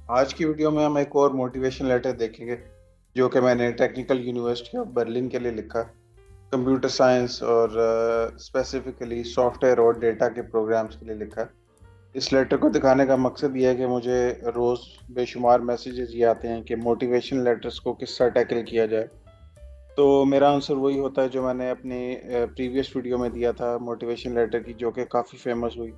آج کی ویڈیو میں ہم ایک اور موٹیویشن لیٹر دیکھیں گے جو کہ میں نے ٹیکنیکل یونیورسٹی آف برلن کے لیے لکھا، کمپیوٹر سائنس اور اسپیسیفکلی سافٹ ویئر اور ڈیٹا کے پروگرامز کے لیے لکھا۔ اس لیٹر کو دکھانے کا مقصد یہ ہے کہ مجھے روز بے شمار میسیجز یہ آتے ہیں کہ موٹیویشن لیٹرز کو کس طرح ٹیکل کیا جائے۔ تو میرا آنسر وہی ہوتا ہے جو میں نے اپنی پریویس ویڈیو میں دیا تھا موٹیویشن لیٹر کی، جو کہ کافی فیمس ہوئی،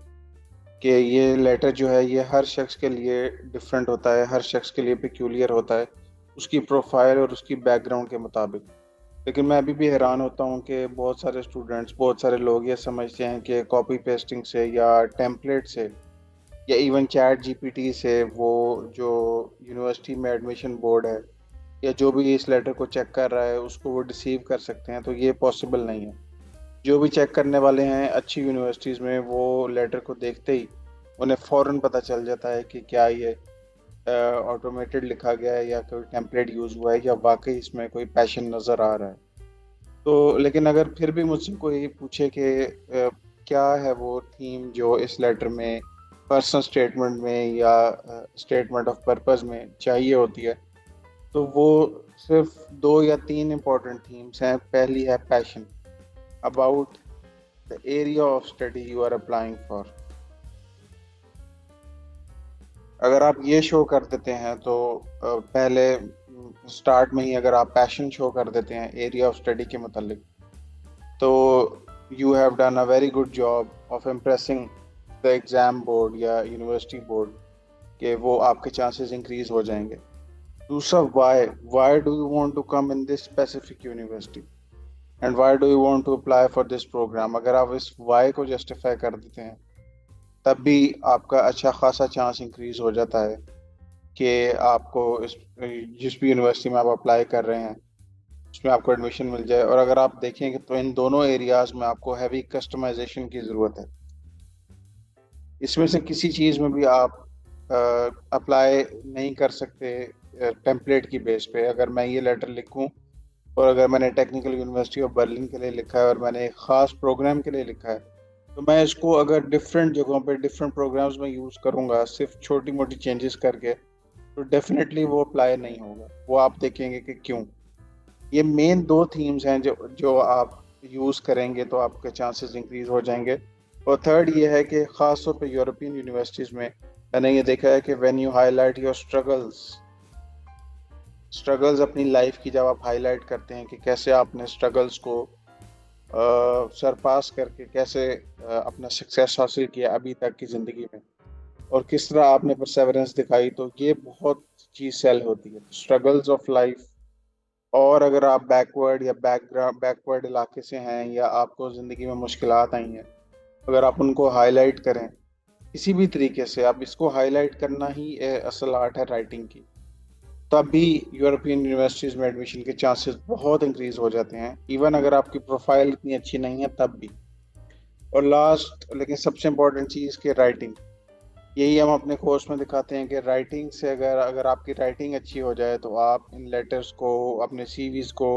کہ یہ لیٹر جو ہے یہ ہر شخص کے لیے ڈفرینٹ ہوتا ہے، ہر شخص کے لیے پیکیولیر ہوتا ہے، اس کی پروفائل اور اس کی بیک گراؤنڈ کے مطابق۔ لیکن میں ابھی بھی حیران ہوتا ہوں کہ بہت سارے اسٹوڈنٹس، بہت سارے لوگ یہ سمجھتے ہیں کہ کاپی پیسٹنگ سے یا ٹیمپلیٹ سے یا even chat G P T سے وہ جو یونیورسٹی میں ایڈمیشن بورڈ ہے یا جو بھی اس لیٹر کو چیک کر رہا ہے اس کو وہ ڈسیو کر سکتے ہیں۔ تو یہ پاسبل نہیں ہے۔ جو بھی چیک کرنے والے ہیں اچھی یونیورسٹیز میں، وہ لیٹر کو دیکھتے ہی انہیں فوراً پتہ چل جاتا ہے کہ کیا یہ آٹومیٹڈ لکھا گیا ہے یا کوئی ٹیمپلیٹ یوز ہوا ہے یا واقعی اس میں کوئی پیشن نظر آ رہا ہے۔ تو لیکن اگر پھر بھی مجھ سے کوئی پوچھے کہ کیا ہے وہ تھیم جو اس لیٹر میں پرسنل اسٹیٹمنٹ میں یا اسٹیٹمنٹ آف پرپز میں چاہیے ہوتی ہے، تو وہ صرف دو یا تین امپورٹنٹ تھیمس ہیں۔ پہلی ہے پیشن about the area of study you are applying for۔ اگر آپ یہ شو کر دیتے ہیں تو پہلے سٹارٹ میں ہی اگر آپ پیشن شو کر دیتے ہیں ایریا آف اسٹڈی کے متعلق، تو you have done a very good job of impressing the exam board یا یونیورسٹی بورڈ، کہ وہ آپ کے چانسز انکریز ہو جائیں گے۔ دوسرا، why do you want to come in this specific university and why do you want to apply for this program. اگر آپ اس وائی کو جسٹیفائی کر دیتے ہیں تب بھی آپ کا اچھا خاصا چانس انکریز ہو جاتا ہے کہ آپ کو جس بھی یونیورسٹی میں آپ اپلائی کر رہے ہیں اس میں آپ کو ایڈمیشن مل جائے۔ اور اگر آپ دیکھیں کہ تو ان دونوں ایریاز میں آپ کو ہیوی کسٹمائزیشن کی ضرورت ہے۔ اس میں سے کسی چیز میں بھی آپ اپلائی نہیں کر سکتے ٹیمپلیٹ کی بیس پہ۔ اگر میں یہ لیٹر لکھوں اور اگر میں نے ٹیکنیکل یونیورسٹی آف برلن کے لیے لکھا ہے اور میں نے ایک خاص پروگرام کے لیے لکھا ہے، تو میں اس کو اگر ڈفرینٹ جگہوں پہ ڈفرینٹ پروگرامز میں یوز کروں گا صرف چھوٹی موٹی چینجز کر کے، تو ڈیفینیٹلی وہ اپلائی نہیں ہوگا۔ وہ آپ دیکھیں گے کہ کیوں۔ یہ مین دو تھیمز ہیں جو آپ یوز کریں گے تو آپ کے چانسز انکریز ہو جائیں گے۔ اور تھرڈ یہ ہے کہ خاص طور پہ یورپین یونیورسٹیز میں نے یہ دیکھا ہے کہ when you high light your struggles اپنی لائف کی، جب آپ ہائی لائٹ کرتے ہیں کہ کیسے آپ نے اسٹرگلز کو سرپاس کر کے کیسے اپنا سکسیس حاصل کیا ابھی تک کی زندگی میں، اور کس طرح آپ نے پرسیورنس دکھائی، تو یہ بہت چیز سیل ہوتی ہے اسٹرگلز آف لائف۔ اور اگر آپ بیکورڈ یا بیکورڈ علاقے سے ہیں یا آپ کو زندگی میں مشکلات آئی ہیں، اگر آپ ان کو ہائی لائٹ کریں کسی بھی طریقے سے، آپ اس کو ہائی لائٹ کرنا ہی اصل آرٹ ہے رائٹنگ کی، تب بھی یورپین یونیورسٹیز میں ایڈمیشن کے چانسز بہت انکریز ہو جاتے ہیں، ایون اگر آپ کی پروفائل اتنی اچھی نہیں ہے تب بھی۔ اور لاسٹ لیکن سب سے امپورٹنٹ چیز کہ رائٹنگ، یہی ہم اپنے کورس میں دکھاتے ہیں کہ رائٹنگ سے اگر آپ کی رائٹنگ اچھی ہو جائے تو آپ ان لیٹرز کو، اپنے سی ویز کو،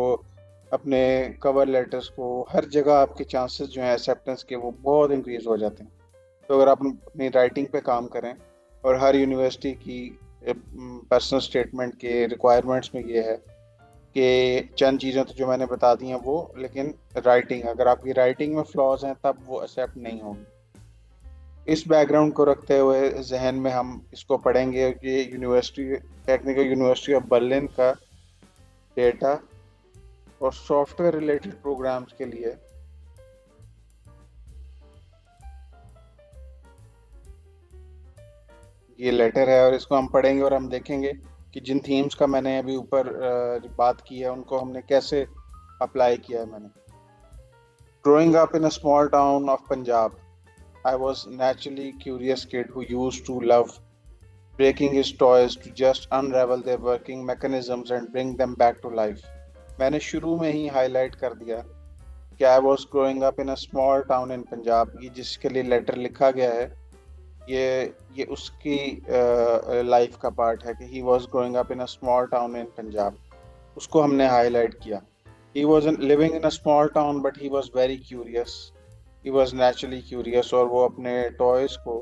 اپنے کور لیٹرز کو، ہر جگہ آپ کے چانسز جو ہیں ایکسیپٹنس کے وہ بہت انکریز ہو جاتے ہیں۔ تو اگر آپ اپنی رائٹنگ پہ کام کریں، اور ہر یونیورسٹی کی پرسنل اسٹیٹمنٹ کے ریکوائرمنٹس میں یہ ہے کہ چند چیزیں تو جو میں نے بتا دی ہیں وہ، لیکن رائٹنگ، اگر آپ کی رائٹنگ میں فلاز ہیں تب وہ ایکسیپٹ نہیں ہوگی۔ اس بیک گراؤنڈ کو رکھتے ہوئے ذہن میں ہم اس کو پڑھیں گے کہ university, technical university of Berlin کا ڈیٹا اور سافٹ ویئر ریلیٹڈ پروگرامز کے لیے یہ لیٹر ہے، اور اس کو ہم پڑھیں گے اور ہم دیکھیں گے کہ جن تھیمز کا میں نے ابھی اوپر بات کی ہے ان کو ہم نے کیسے اپلائی کیا ہے۔ میں نے growing up in a small town of Punjab, I was naturally curious kid who used to love breaking his toys to just unravel their working mechanisms and bring them back to life۔ میں نے شروع میں ہی high light کر دیا کہ I was growing up in a small town in Punjab، یہ جس کے لیے لیٹر لکھا گیا ہے یہ اس کی لائف کا پارٹ ہے کہ he was growing up in a small town in Punjab۔ اس کو ہم نے ہائی لائٹ کیا۔ He wasn't living in a small town but he was very curious۔ He was naturally curious، اور وہ اپنے ٹوائز کو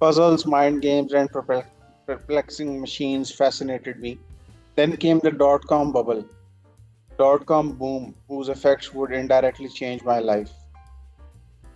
Puzzles, mind games, and perplexing machines fascinated me. Then came the dot-com bubble, dot-com boom, whose effects would indirectly change my life.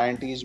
90s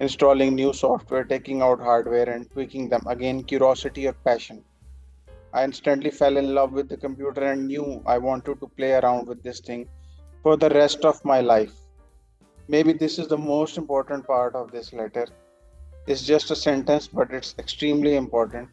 installing new software, taking out hardware, and tweaking them. Again, curiosity or passion. I instantly fell in love with the computer and knew I wanted to play around with this thing for the rest of my life. Maybe this is the most important part of this letter. It's just a sentence, but it's extremely important.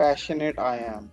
passionate I am.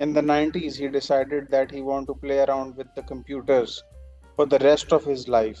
in the 90s he decided that he want to play around with the computers for the rest of his life.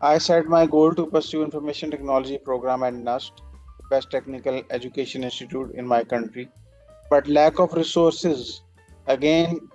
I set my goal to pursue information technology program at NUST, the best technical education institute in my country, but lack of resources. Again,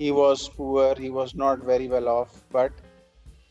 He was poor, he was not very well off, but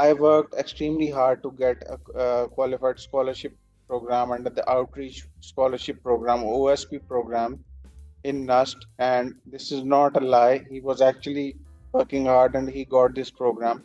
I worked extremely hard to get a qualified scholarship program under the Outreach Scholarship Program, OSP program in NUST, and this is not a lie. He was actually working hard and he got this program.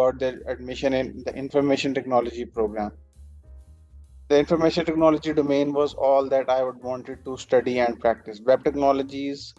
got the admission in the information technology program. The information technology domain was all that I would wanted to study and practice. Web technologies,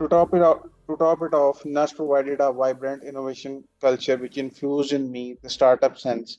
To top it off, NUS provided a vibrant innovation culture which infused in me the startup sense.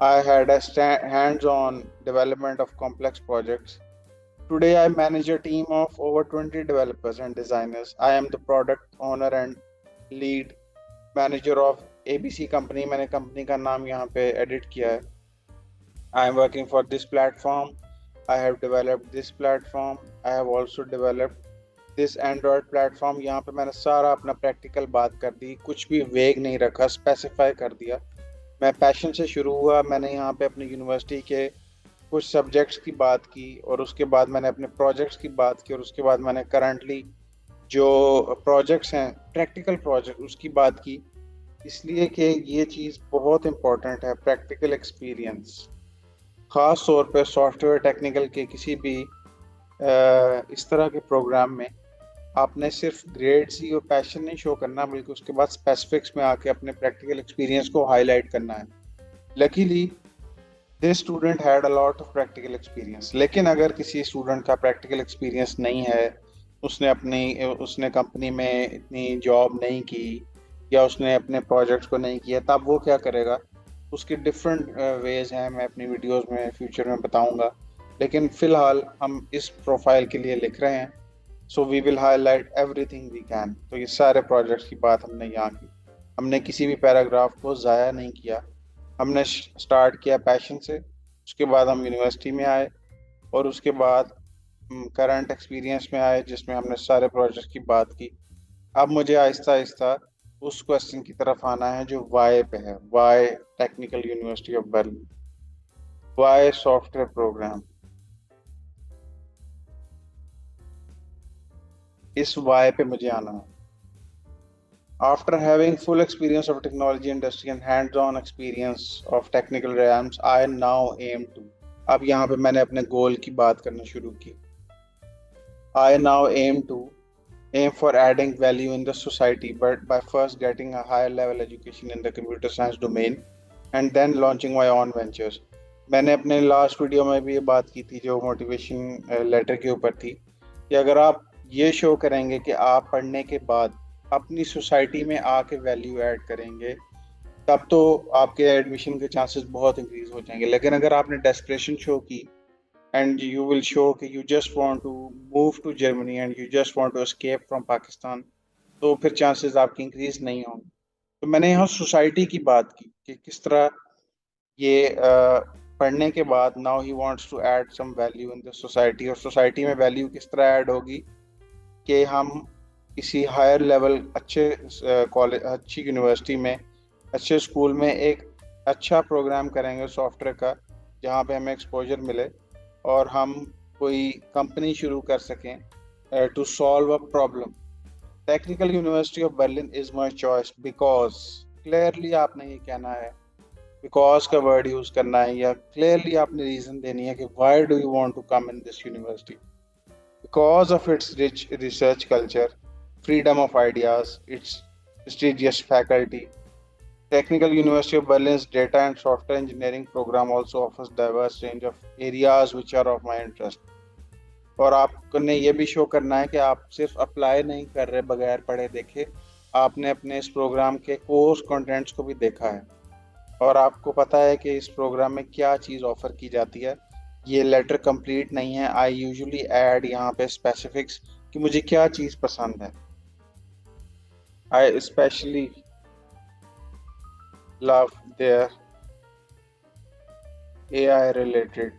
I had a hands-on development of complex projects. Today, I manage a team of over 20 developers and designers. I am the product owner and lead manager of ABC company. میں نے company کا نام یہاں پہ edit کیا ہے. I am working for this platform. I have developed this platform. I have also developed this Android platform. یہاں پہ میں نے سارا اپنا پریکٹیکل بات کر دی, کچھ بھی ویگ نہیں رکھا, اسپیسیفائی کر دیا. میں پیشن سے شروع ہوا. میں نے یہاں پہ اپنی یونیورسٹی کے کچھ سبجیکٹس کی بات کی, اور اس کے بعد میں نے اپنے پروجیکٹس کی بات کی, اور اس کے بعد میں نے کرنٹلی جو پروجیکٹس ہیں پریکٹیکل پروجیکٹ اس کی بات کی. اس لیے کہ یہ چیز بہت امپورٹنٹ ہے, پریکٹیکل ایکسپیرئنس, خاص طور پہ سافٹ ویئر ٹیکنیکل کے کسی بھی اس طرح کے پروگرام میں. آپ نے صرف گریڈس ہی اور پیشن نہیں شو کرنا, بلکہ اس کے بعد اسپیسیفکس میں آ کے اپنے پریکٹیکل ایکسپیرینس کو ہائی لائٹ کرنا ہے. Luckily this student had a lot of practical experience. لیکن اگر کسی اسٹوڈنٹ کا پریکٹیکل ایکسپیرینس نہیں ہے, اس نے کمپنی میں اتنی جاب نہیں کی, یا اس نے اپنے پروجیکٹس کو نہیں کیا, تب وہ کیا کرے گا؟ اس کے ڈفرینٹ ویز ہیں, میں اپنی ویڈیوز میں فیوچر میں بتاؤں گا. لیکن فی الحال ہم اس پروفائل کے لیے لکھ رہے ہیں, so we will highlight everything we can. تو یہ سارے پروجیکٹس کی بات ہم نے یہاں کی. ہم نے کسی بھی پیراگراف کو ضائع نہیں کیا. ہم نے اسٹارٹ کیا پیشن سے, اس کے بعد ہم یونیورسٹی میں آئے, اور اس کے بعد کرنٹ ایکسپیرینس میں آئے جس میں ہم نے سارے پروجیکٹس کی بات کی. اب مجھے آہستہ آہستہ اس کوشچن کی طرف آنا ہے جو وائی پہ ہے. Y technical university of Berlin, Y software ویئر پروگرام. اس وائی پہ مجھے آنا ہے. After having full experience of technology industry and hands-on experience of technical realms, I now aim to. اب یہاں پہ میں نے اپنے گول کی بات کرنا شروع کی. I now aim for adding value in the society, but by first getting a higher level education in the computer science domain and then launching my own ventures. میں نے اپنے لاسٹ ویڈیو میں بھی یہ بات کی تھی جو موٹیویشن لیٹر کے اوپر تھی, کہ اگر آپ یہ شو کریں گے کہ آپ پڑھنے کے بعد اپنی سوسائٹی میں آ کے ویلیو ایڈ کریں گے, تب تو آپ کے ایڈمیشن کے چانسز بہت انکریز ہو جائیں گے. لیکن اگر آپ نے ڈیسپریشن شو کی and you will show کہ you just want to move to Germany and you just want to escape from Pakistan, تو پھر چانسز آپ کی انکریز نہیں ہوں گے. تو میں نے یہاں سوسائٹی کی بات کی کہ کس طرح یہ پڑھنے کے بعد now he wants to add some value in the society, اور سوسائٹی میں ویلیو کس طرح ایڈ ہوگی کہ ہم کسی ہائر لیول اچھے کالج, اچھی یونیورسٹی میں, اچھے اسکول میں ایک اچھا پروگرام کریں گے سافٹ ویئر کا, جہاں پہ ہمیں ایکسپوجر ملے اور ہم کوئی کمپنی شروع کر سکیں to solve a problem. Technical university of Berlin is my choice because, clearly آپ نے یہ کہنا ہے, بیکاز کا ورڈ یوز کرنا ہے, یا کلیئرلی آپ نے ریزن دینی ہے کہ why do you want to come in this university. Because of its rich research culture, freedom of ideas, its prestigious faculty, Technical University of Berlin's data and software engineering program also offers diverse range of areas which are of my interest. اور آپ کو نے یہ بھی شو کرنا ہے کہ آپ صرف اپلائی نہیں کر رہے بغیر پڑھے دیکھے, آپ نے اپنے اس پروگرام کے کورس کنٹینٹس کو بھی دیکھا ہے, اور آپ کو پتہ ہے کہ اس پروگرام میں کیا چیز آفر کی جاتی ہے. یہ لیٹر کمپلیٹ نہیں ہے. آئی یوزلی ایڈ یہاں پہ اسپیسیفکس کہ مجھے کیا چیز پسند ہے. I especially love their AI related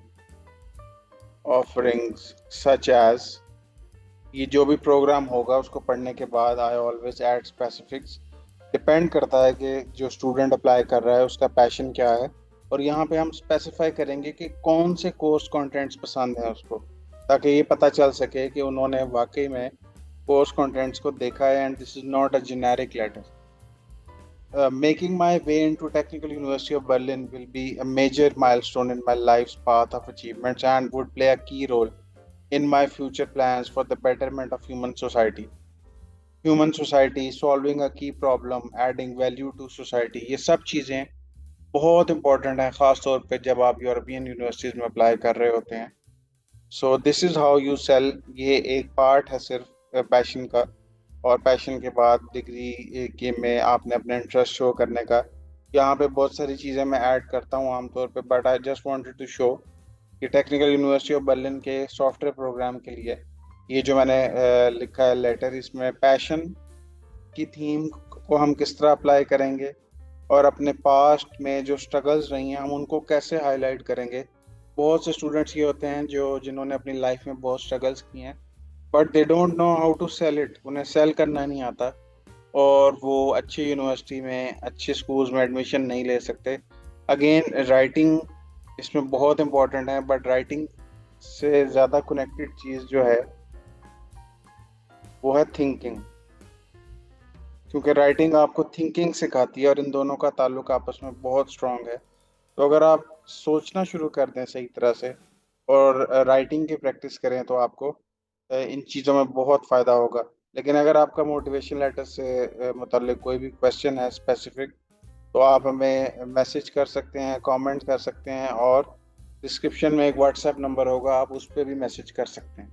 offerings such as, یہ جو بھی پروگرام ہوگا اس کو پڑھنے کے بعد I always add specifics. Depend کرتا ہے کہ جو اسٹوڈنٹ اپلائی کر رہا ہے اس کا پیشن کیا ہے, اور یہاں پہ ہم اسپیسیفائی کریں گے کہ کون سے کورس کنٹینٹس پسند ہیں اس کو, تاکہ یہ پتہ چل سکے کہ انہوں نے واقعی میں کورس کنٹینٹس کو دیکھا ہے. And this is not a generic letter. Making my way into Technical University of Berlin will be a major milestone in my life's path of achievements and would play a key role in my future plans for the betterment of human society. Human society, solving a key problem, adding value to society, یہ سب چیزیں بہت important ہیں, خاص طور پہ جب آپ European universities میں اپلائی کر رہے ہوتے ہیں. سو دس از ہاؤ یو سیل. یہ ایک پارٹ ہے صرف پیشن کا, اور پیشن کے بعد ڈگری کے میں آپ نے اپنے انٹرسٹ شو کرنے کا. یہاں پہ بہت ساری چیزیں میں ایڈ کرتا ہوں عام طور پہ, but I just wanted to show کہ ٹیکنیکل یونیورسٹی آف برلن کے سافٹ ویئر پروگرام کے لیے یہ جو میں نے لکھا ہے لیٹر, اس میں پیشن کی تھیم کو ہم کس طرح اپلائی کریں گے اور اپنے پاسٹ میں جو اسٹرگلز رہی ہیں ہم ان کو کیسے ہائی لائٹ کریں گے. بہت سے اسٹوڈنٹس یہ ہوتے ہیں جنہوں نے اپنی لائف میں بہت اسٹرگلس کی ہیں but they don't know how to sell it. انہیں سیل کرنا نہیں آتا اور وہ اچھی یونیورسٹی میں اچھے اسکولز میں ایڈمیشن نہیں لے سکتے. اگین رائٹنگ اس میں بہت امپورٹنٹ ہے بٹ رائٹنگ سے زیادہ کنیکٹڈ چیز جو ہے وہ ہے تھنکنگ, کیونکہ رائٹنگ آپ کو تھنکنگ سکھاتی ہے اور ان دونوں کا تعلق آپس میں بہت اسٹرانگ ہے. تو اگر آپ سوچنا شروع کر دیں صحیح طرح سے اور رائٹنگ کی پریکٹس کریں تو آپ کو ان چیزوں میں بہت فائدہ ہوگا. لیکن اگر آپ کا موٹیویشن لیٹر سے متعلق کوئی بھی کویشچن ہے اسپیسیفک تو آپ ہمیں میسج کر سکتے ہیں, کامنٹ کر سکتے ہیں, اور ڈسکرپشن میں ایک واٹس ایپ نمبر ہوگا, آپ اس پہ بھی میسج کر سکتے ہیں.